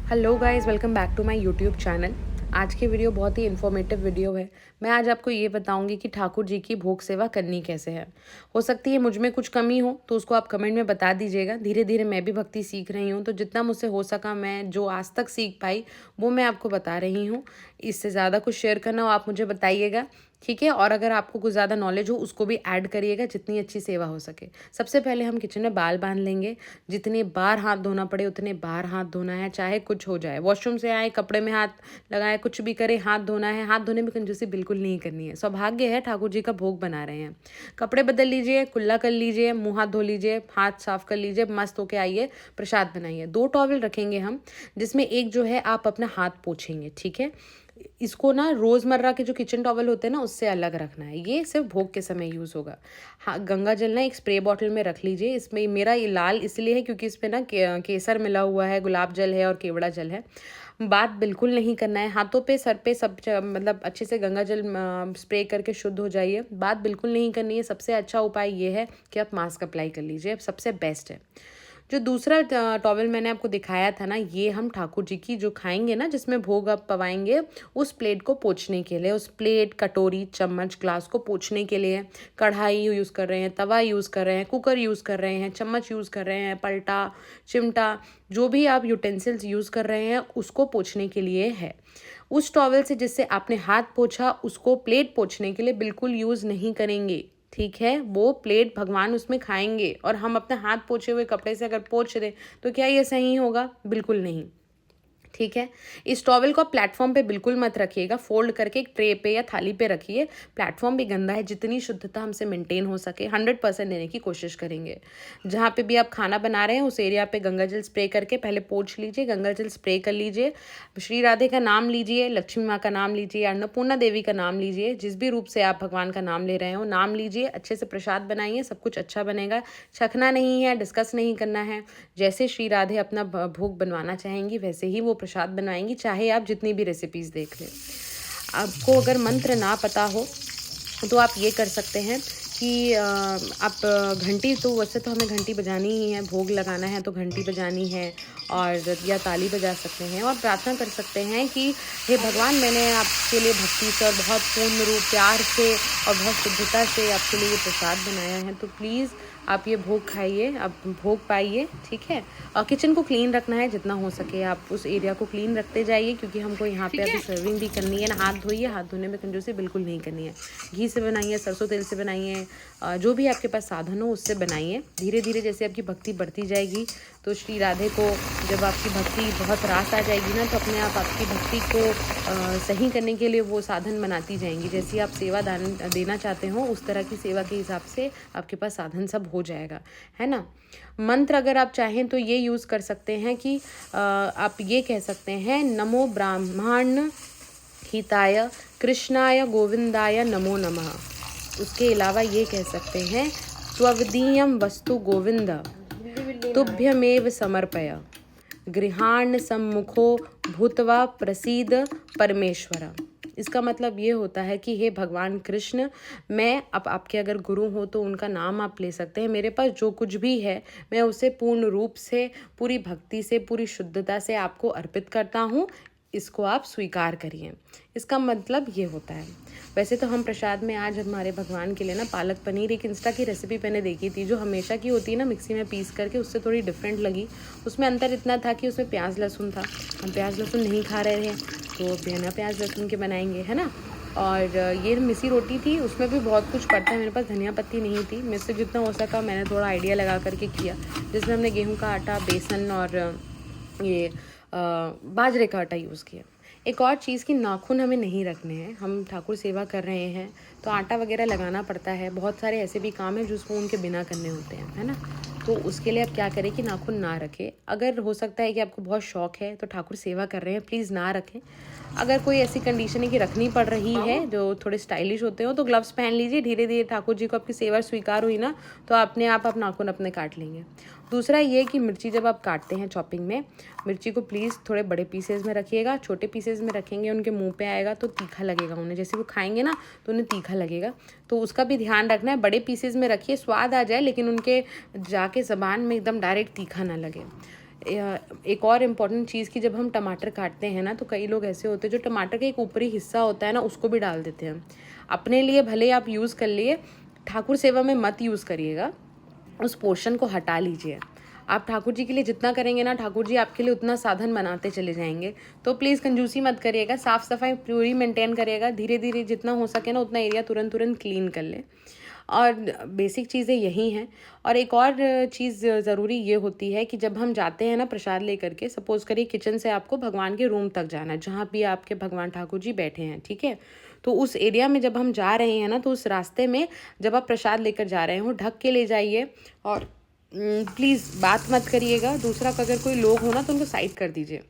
Hello guys, welcome back to my YouTube channel. आज की video बहुत ही इन्फॉर्मेटिव वीडियो है। मैं आज आपको ये बताऊंगी कि ठाकुर जी की भोग सेवा करनी कैसे है। हो सकती है मुझ में कुछ कमी हो तो उसको आप कमेंट में बता दीजिएगा। धीरे धीरे मैं भी भक्ति सीख रही हूँ, तो जितना मुझसे हो सका, मैं जो आज तक सीख पाई वो मैं आपको बता रही हूँ। इससे ज़्यादा कुछ शेयर करना हो आप मुझे बताइएगा, ठीक है। और अगर आपको कुछ ज़्यादा नॉलेज हो उसको भी ऐड करिएगा, जितनी अच्छी सेवा हो सके। सबसे पहले हम किचन में बाल बांध लेंगे। जितने बार हाथ धोना पड़े उतने बार हाथ धोना है, चाहे कुछ हो जाए। वॉशरूम से आए, कपड़े में हाथ लगाए, कुछ भी करें, हाथ धोना है। हाथ धोने में कंजूसी बिल्कुल नहीं करनी है। सौभाग्य है, ठाकुर जी का भोग बना रहे हैं। कपड़े बदल लीजिए, कुल्ला कर लीजिए, मुंह हाथ धो लीजिए, हाथ साफ कर लीजिए, मस्त होके आइए, प्रसाद बनाइए। 2 टॉवल रखेंगे हम, जिसमें एक जो है आप अपना हाथ पोछेंगे, ठीक है। इसको ना रोज़मर्रा के जो किचन टॉवल होते हैं ना उससे अलग रखना है। ये सिर्फ भोग के समय यूज़ होगा। हाँ, गंगा जल ना एक स्प्रे बॉटल में रख लीजिए। इसमें मेरा ये लाल इसलिए है क्योंकि इसमें ना केसर मिला हुआ है, गुलाब जल है और केवड़ा जल है। बात बिल्कुल नहीं करना है, हाथों पे, सर पे, सब मतलब अच्छे से गंगा जल स्प्रे करके शुद्ध हो जाइए। बात बिल्कुल नहीं करनी है। सबसे अच्छा उपाय ये है कि आप मास्क अप्लाई कर लीजिए, सबसे बेस्ट है। जो दूसरा टॉवल मैंने आपको दिखाया था ना, ये हम ठाकुर जी की जो खाएंगे ना, जिसमें भोग आप पवाएंगे, उस प्लेट को पोंछने के लिए, उस प्लेट, कटोरी, चम्मच, ग्लास को पोंछने के लिए कढ़ाई यूज़ कर रहे हैं, तवा यूज़ कर रहे हैं, कुकर यूज़ कर रहे हैं, चम्मच यूज़ कर रहे हैं, पलटा, चिमटा, जो भी आप यूटेंसिल्स यूज़ कर रहे हैं उसको पोंछने के लिए है। उस टॉवल से जिससे आपने हाथ पोंछा उसको प्लेट पोंछने के लिए बिल्कुल यूज़ नहीं करेंगे, ठीक है। वो प्लेट भगवान उसमें खाएंगे और हम अपने हाथ पोंछे हुए कपड़े से अगर पोंछ दें तो क्या ये सही होगा? बिल्कुल नहीं, ठीक है। इस टॉवल को आप प्लेटफॉर्म पे बिल्कुल मत रखिएगा, फोल्ड करके एक ट्रे पे या थाली पे रखिए। प्लेटफॉर्म भी गंदा है, जितनी शुद्धता हमसे मेंटेन हो सके 100% देने की कोशिश करेंगे। जहाँ पे भी आप खाना बना रहे हैं उस एरिया पे गंगा जल स्प्रे करके पहले पोंछ लीजिए, गंगा जल स्प्रे कर लीजिए। श्री राधे का नाम लीजिए, लक्ष्मी माँ का नाम लीजिए, अन्नपूर्णा देवी का नाम लीजिए, जिस भी रूप से आप भगवान का नाम ले रहे हो नाम लीजिए। अच्छे से प्रसाद बनाइए, सब कुछ अच्छा बनेगा। छकना नहीं है, डिस्कस नहीं करना है। जैसे श्री राधे अपना भोग बनवाना चाहेंगी वैसे ही वो प्रसाद बनवाएंगी, चाहे आप जितनी भी रेसिपीज़ देख लें। आपको अगर मंत्र ना पता हो तो आप ये कर सकते हैं कि आप घंटी, तो वैसे तो हमें घंटी बजानी ही है, भोग लगाना है तो घंटी बजानी है, और या ताली बजा सकते हैं और प्रार्थना कर सकते हैं कि हे भगवान, मैंने आपके लिए भक्ति से और बहुत पूर्ण रूप प्यार से और बहुत शुद्धता से आपके लिए ये प्रसाद बनाया है, तो प्लीज़ आप ये भोग खाइए, आप भोग पाइए, ठीक है। और किचन को क्लीन रखना है जितना हो सके, आप उस एरिया को क्लीन रखते जाइए, क्योंकि हमको यहाँ पे अभी सर्विंग भी करनी है ना। हाथ धोइए, हाथ धोने में कंजूसी बिल्कुल नहीं करनी है। घी से बनाइए, सरसों तेल से बनाइए, जो भी आपके पास साधन हो उससे बनाइए। धीरे धीरे जैसे आपकी भक्ति बढ़ती जाएगी तो श्री राधे को, जब आपकी भक्ति बहुत रास आ जाएगी ना, तो अपने आप आपकी भक्ति को सही करने के लिए वो साधन बनाती जाएंगी। जैसी आप सेवा देना चाहते हो उस तरह की सेवा के हिसाब से आपके पास साधन सब हो जाएगा, है ना। मंत्र अगर आप चाहें तो ये यूज़ कर सकते हैं कि आप ये कह सकते हैं, नमो ब्राह्मण हिताय कृष्णाय गोविंदाय नमो नमः। उसके अलावा ये कह सकते हैं, त्वदीयं वस्तु गोविंद तुभ्यमेव समर्पय, गृहाण सम्मुखो भूत्वा प्रसीद परमेश्वर। इसका मतलब ये होता है कि हे भगवान कृष्ण, मैं अब आपके अगर गुरु हो तो उनका नाम आप ले सकते हैं। मेरे पास जो कुछ भी है मैं उसे पूर्ण रूप से, पूरी भक्ति से, पूरी शुद्धता से आपको अर्पित करता हूँ, इसको आप स्वीकार करिए। इसका मतलब ये होता है। वैसे तो हम प्रसाद में आज हमारे भगवान के लिए ना पालक पनीर, एक इंस्टा की रेसिपी मैंने देखी थी जो हमेशा की होती है ना, मिक्सी में पीस करके, उससे थोड़ी डिफरेंट लगी। उसमें अंतर इतना था कि उसमें प्याज लहसुन था। हम प्याज लहसुन नहीं खा रहे थे तो बिना प्याज लहसुन के बनाएंगे, है ना। और ये मिसी रोटी थी, उसमें भी बहुत कुछ पड़ता है। मेरे पास धनिया पत्ती नहीं थी, मेरे से जितना हो सका मैंने थोड़ा आइडिया लगा करके किया, जिसमें हमने गेहूँ का आटा, बेसन और ये बाजरे का आटा यूज़ किया। एक और चीज़ कि नाखून हमें नहीं रखने हैं। हम ठाकुर सेवा कर रहे हैं तो आटा वगैरह लगाना पड़ता है। बहुत सारे ऐसे भी काम हैं जिसको उनके बिना करने होते हैं, है ना। तो उसके लिए आप क्या करें कि नाखून ना रखें। अगर हो सकता है कि आपको बहुत शौक है तो ठाकुर सेवा कर रहे हैं, प्लीज़ ना रखें। अगर कोई ऐसी कंडीशन है कि रखनी पड़ रही है, जो थोड़े स्टाइलिश होते हो, तो ग्लव्स पहन लीजिए। धीरे धीरे ठाकुर जी को आपकी सेवा स्वीकार हुई ना तो अपने आप नाखून अपने काट लेंगे। दूसरा ये कि मिर्ची जब आप काटते हैं चॉपिंग में, मिर्ची को प्लीज़ थोड़े बड़े पीसेज में रखिएगा। छोटे पीसेज में रखेंगे उनके मुंह पे आएगा तो तीखा लगेगा उन्हें, जैसे वो खाएंगे ना तो उन्हें तीखा लगेगा, तो उसका भी ध्यान रखना है। बड़े पीसेज में रखिए, स्वाद आ जाए लेकिन उनके जाके ज़बान में एकदम डायरेक्ट तीखा ना लगे। एक और इम्पॉर्टेंट चीज़ कि जब हम टमाटर काटते हैं ना, तो कई लोग ऐसे होते हैं जो टमाटर का एक ऊपरी हिस्सा होता है ना, उसको भी डाल देते हैं। अपने लिए भले आप यूज़ कर लिए, ठाकुर सेवा में मत यूज़ करिएगा, उस पोर्शन को हटा लीजिए। आप ठाकुर जी के लिए जितना करेंगे ना, ठाकुर जी आपके लिए उतना साधन बनाते चले जाएंगे। तो प्लीज़ कंजूसी मत करिएगा, साफ़ सफाई पूरी मेंटेन करिएगा, धीरे धीरे जितना हो सके ना उतना एरिया तुरंत तुरंत क्लीन कर ले। और बेसिक चीज़ें यही हैं। और एक और चीज़ ज़रूरी ये होती है कि जब हम जाते हैं ना प्रसाद लेकर के, सपोज़ करिए किचन से आपको भगवान के रूम तक जाना है, जहाँ भी आपके भगवान ठाकुर जी बैठे हैं, ठीक है। तो उस एरिया में जब हम जा रहे हैं ना, तो उस रास्ते में जब आप प्रसाद लेकर जा रहे हो, ढक के ले जाइए। और प्लीज़ बात मत करिएगा। दूसरा, अगर कोई लोग हो ना तो उनको साइड कर दीजिए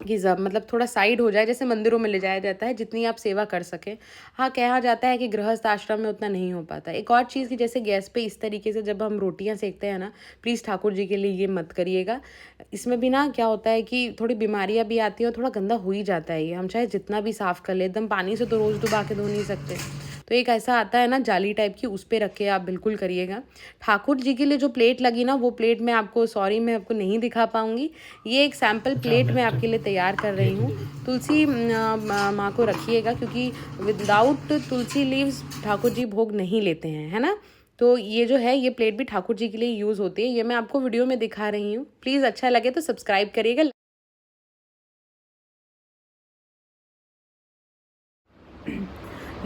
कि जब मतलब थोड़ा साइड हो जाए, जैसे मंदिरों में ले जाया जाता है, जितनी आप सेवा कर सकें। हाँ, कहा जाता है कि गृहस्थ आश्रम में उतना नहीं हो पाता। एक और चीज़ कि जैसे गैस पे इस तरीके से जब हम रोटियां सेकते हैं ना, प्लीज़ ठाकुर जी के लिए ये मत करिएगा। इसमें भी ना क्या होता है कि थोड़ी बीमारियां भी आती हैं और थोड़ा गंदा हो ही जाता है ये। हम चाहे जितना भी साफ़ कर ले, एकदम पानी से तो रोज़ डुबा के धो नहीं सकते। तो एक ऐसा आता है ना जाली टाइप की, उस पर रख के आप बिल्कुल करिएगा। ठाकुर जी के लिए जो प्लेट लगी ना, वो प्लेट मैं आपको मैं आपको नहीं दिखा पाऊंगी। ये एक सैम्पल प्लेट मैं आपके लिए तैयार कर रही हूँ। तुलसी माँ को रखिएगा, क्योंकि विदाउट तुलसी लीव्स ठाकुर जी भोग नहीं लेते हैं, है ना। तो ये जो है, ये प्लेट भी ठाकुर जी के लिए यूज़ होती है। ये मैं आपको वीडियो में दिखा रही हूँ। प्लीज़ अच्छा लगे तो सब्सक्राइब करिएगा।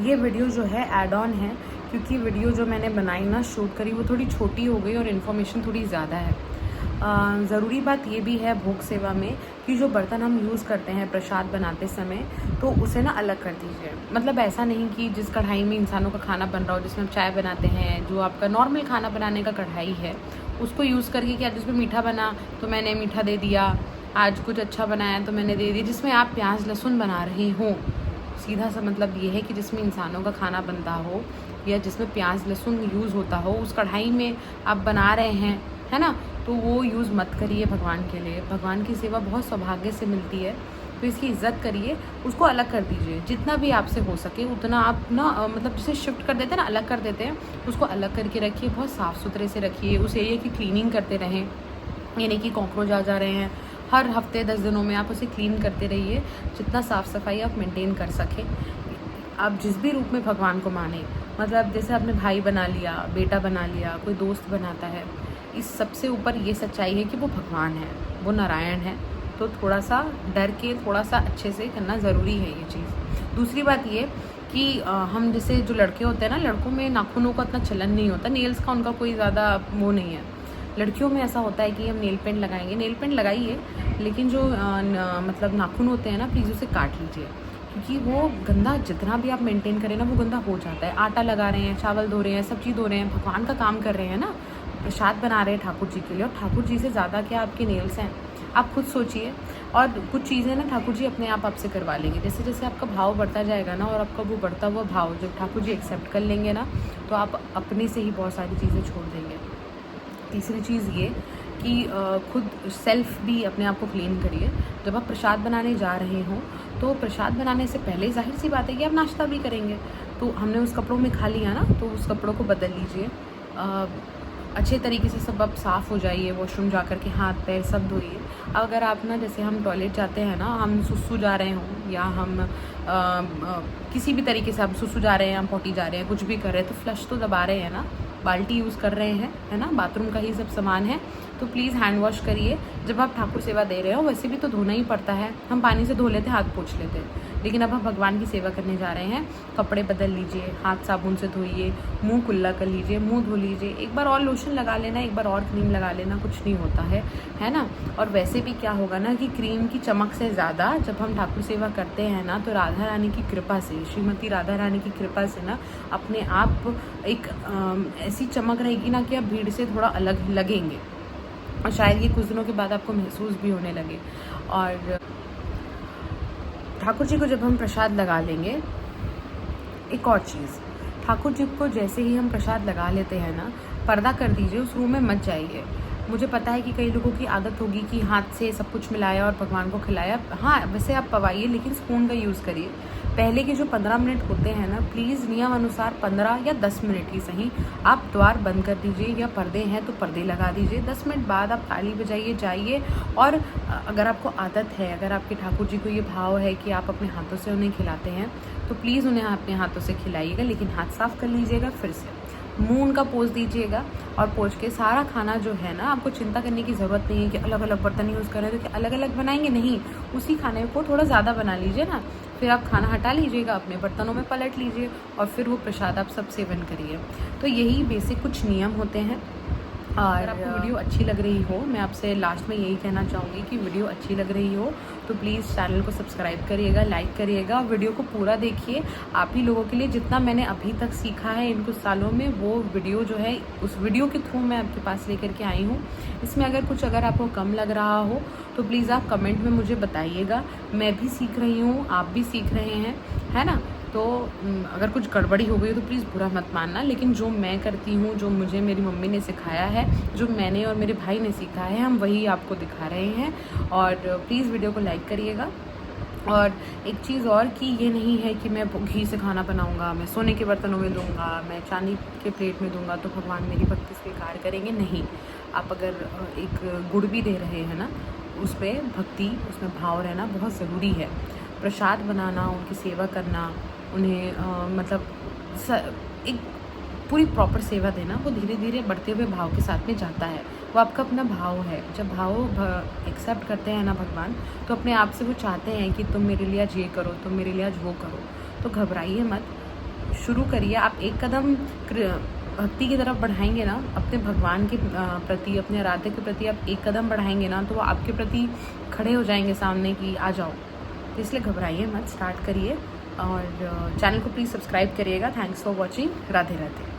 ये वीडियो जो है ऐड ऑन है, क्योंकि वीडियो जो मैंने बनाई ना, शूट करी, वो थोड़ी छोटी हो गई और इन्फॉर्मेशन थोड़ी ज़्यादा है। ज़रूरी बात ये भी है भोग सेवा में कि जो बर्तन हम यूज़ करते हैं प्रसाद बनाते समय, तो उसे ना अलग कर दीजिए। मतलब ऐसा नहीं कि जिस कढ़ाई में इंसानों का खाना बन रहा हो, जिसमें आप चाय बनाते हैं, जो आपका नॉर्मल खाना बनाने का कढ़ाई है, उसको यूज़ करके कि आज जिसमें मीठा बना तो मैंने मीठा दे दिया, आज कुछ अच्छा बनाया तो मैंने दे दिया। जिसमें आप प्याज लहसुन बना रहे हों, सीधा सा मतलब ये है कि जिसमें इंसानों का खाना बनता हो या जिसमें प्याज लहसुन यूज़ होता हो, उस कढ़ाई में आप बना रहे हैं, है ना, तो वो यूज़ मत करिए भगवान के लिए। भगवान की सेवा बहुत सौभाग्य से मिलती है, तो इसकी इज्जत करिए। उसको अलग कर दीजिए, जितना भी आपसे हो सके उतना आप ना मतलब जिसे शिफ्ट कर देते हैं ना, अलग कर देते हैं, उसको अलग करके रखिए। बहुत साफ़ सुथरे से रखिए। उस एरिया की क्लीनिंग करते रहें, यानी कि कॉकरोच आ जा रहे हैं, हर हफ्ते 10 दिनों में आप उसे क्लीन करते रहिए, जितना साफ़ सफाई आप मेंटेन कर सकें। आप जिस भी रूप में भगवान को माने, मतलब जैसे आपने भाई बना लिया, बेटा बना लिया, कोई दोस्त बनाता है, इस सबसे ऊपर ये सच्चाई है कि वो भगवान है, वो नारायण है। तो थोड़ा सा डर के, थोड़ा सा अच्छे से करना ज़रूरी है ये चीज़। दूसरी बात ये कि हम जैसे जो लड़के होते हैं ना, लड़कों में नाखूनों का इतना चलन नहीं होता, नेल्स का उनका कोई ज़्यादा वो नहीं है। लड़कियों में ऐसा होता है कि हम नेल पेंट लगाएंगे, नेल पेंट लगाइए, लेकिन जो मतलब नाखून होते हैं ना, प्लीज़ उसे काट लीजिए, क्योंकि वो गंदा जितना भी आप मेंटेन करें ना, वो गंदा हो जाता है। आटा लगा रहे हैं, चावल धो रहे हैं, सब्जी धो रहे हैं, भगवान का काम कर रहे हैं ना, प्रसाद बना रहे हैं ठाकुर जी के लिए, और ठाकुर जी से ज़्यादा क्या आपके नेल्स हैं, आप खुद सोचिए। और कुछ चीज़ें ना ठाकुर जी अपने आप आपसे करवा लेंगे। जैसे जैसे आपका भाव बढ़ता जाएगा ना, और आपका वो बढ़ता हुआ भाव जब ठाकुर जी एक्सेप्ट कर लेंगे ना, तो आप अपने से ही बहुत सारी चीज़ें छोड़ देंगे। तीसरी चीज़ ये कि खुद सेल्फ भी अपने आप को क्लीन करिए। जब आप प्रसाद बनाने जा रहे हों, तो प्रसाद बनाने से पहले जाहिर सी बात है कि आप नाश्ता भी करेंगे, तो हमने उस कपड़ों में खा लिया ना, तो उस कपड़ों को बदल लीजिए। अच्छे तरीके से सब आप साफ़ हो जाइए, वॉशरूम जा कर के हाथ पैर सब धोइए। अगर आप ना, जैसे हम टॉयलेट जाते हैं ना, हम सुसु जा रहे हों, या हम किसी भी तरीके से आप सुसु जा रहे हैं, हम पॉटी जा रहे हैं, कुछ भी कर रहे हैं, तो फ्लश तो दबा रहे हैं ना, बाल्टी यूज़ कर रहे हैं, है ना, बाथरूम का ही सब सामान है, तो प्लीज़ हैंड वॉश करिए। जब आप ठाकुर सेवा दे रहे हो, वैसे भी तो धोना ही पड़ता है, हम पानी से धो लेते हैं, हाथ पोंछ लेते हैं, लेकिन अब हम भगवान की सेवा करने जा रहे हैं, कपड़े बदल लीजिए, हाथ साबुन से धोइए, मुंह कुल्ला कर लीजिए, मुंह धो लीजिए, एक बार और लोशन लगा लेना, एक बार और क्रीम लगा लेना, कुछ नहीं होता है ना। और वैसे भी क्या होगा ना कि क्रीम की चमक से ज़्यादा जब हम ठाकुर सेवा करते हैं ना, तो राधा रानी की कृपा से, श्रीमती राधा रानी की कृपा से ना, अपने आप एक ऐसी चमक रहेगी ना कि आप भीड़ से थोड़ा अलग लगेंगे, और शायद ये कुछ दिनों के बाद आपको महसूस भी होने लगे। और ठाकुर जी को जब हम प्रसाद लगा लेंगे, एक और चीज़, ठाकुर जी को जैसे ही हम प्रसाद लगा लेते हैं ना, पर्दा कर दीजिए, उस रूम में मत जाइए। मुझे पता है कि कई लोगों की आदत होगी कि हाथ से सब कुछ मिलाया और भगवान को खिलाया। हाँ, वैसे आप पवाइए, लेकिन स्पून का यूज़ करिए। पहले के जो 15 मिनट होते हैं ना, प्लीज़ नियम अनुसार 15 या 10 मिनट ही सही आप द्वार बंद कर दीजिए, या पर्दे हैं तो पर्दे लगा दीजिए। 10 मिनट बाद आप ताली बजाइए, जाइए। और अगर आपको आदत है, अगर आपके ठाकुर जी को ये भाव है कि आप अपने हाथों से उन्हें खिलाते हैं, तो प्लीज़ उन्हें अपने हाथों से खिलाइएगा, लेकिन हाथ साफ़ कर लीजिएगा। फिर से मुँह उनका पोंछ दीजिएगा, और पोंछ के सारा खाना जो है ना, आपको चिंता करने की ज़रूरत नहीं है कि अलग अलग बर्तन यूज़ करें तो क्या अलग अलग बनाएंगे, नहीं। उसी खाने को थोड़ा ज़्यादा बना लीजिए ना, फिर आप खाना हटा लीजिएगा, अपने बर्तनों में पलट लीजिए, और फिर वो प्रसाद आप सब सेवन करिए। तो यही बेसिक कुछ नियम होते हैं। और अगर आपको वीडियो अच्छी लग रही हो, मैं आपसे लास्ट में यही कहना चाहूँगी कि वीडियो अच्छी लग रही हो तो प्लीज़ चैनल को सब्सक्राइब करिएगा, लाइक करिएगा, वीडियो को पूरा देखिए। आप ही लोगों के लिए जितना मैंने अभी तक सीखा है इन कुछ सालों में, वो वीडियो जो है, उस वीडियो के थ्रू मैं आपके पास लेकर के आई हूँ। इसमें अगर आपको कम लग रहा हो तो प्लीज़ आप कमेंट में मुझे बताइएगा। मैं भी सीख रही हूँ, आप भी सीख रहे हैं, है ना। तो अगर कुछ गड़बड़ी हो गई तो प्लीज़ बुरा मत मानना, लेकिन जो मैं करती हूँ, जो मुझे मेरी मम्मी ने सिखाया है, जो मैंने और मेरे भाई ने सीखा है, हम वही आपको दिखा रहे हैं। और प्लीज़ वीडियो को लाइक करिएगा। और एक चीज़ और कि ये नहीं है कि मैं घी से खाना बनाऊंगा, मैं सोने के बर्तनों में दूंगा, मैं चांदी के प्लेट में दूंगा तो भगवान मेरी भक्ति स्वीकार करेंगे, नहीं। आप अगर एक गुड़ भी दे रहे हैं ना, उस पर भक्ति, उसमें भाव रहना बहुत ज़रूरी है। प्रसाद बनाना, उनकी सेवा करना, उन्हें एक पूरी प्रॉपर सेवा देना, वो धीरे धीरे बढ़ते हुए भाव के साथ में जाता है। वो आपका अपना भाव है। जब भाव एक्सेप्ट करते हैं ना भगवान, तो अपने आप से वो चाहते हैं कि तुम मेरे लिए आज ये करो, तुम मेरे लिए आज वो करो। तो घबराइए मत, शुरू करिए। आप एक कदम भक्ति की तरफ बढ़ाएंगे ना, अपने भगवान के प्रति, अपने आराध्य के प्रति आप एक कदम बढ़ाएंगे ना, तो वो आपके प्रति खड़े हो जाएंगे सामने कि आ जाओ। तो इसलिए घबराइए मत, स्टार्ट करिए। और चैनल को प्लीज़ सब्सक्राइब करिएगा। Thanks for watching. Radhe Radhe.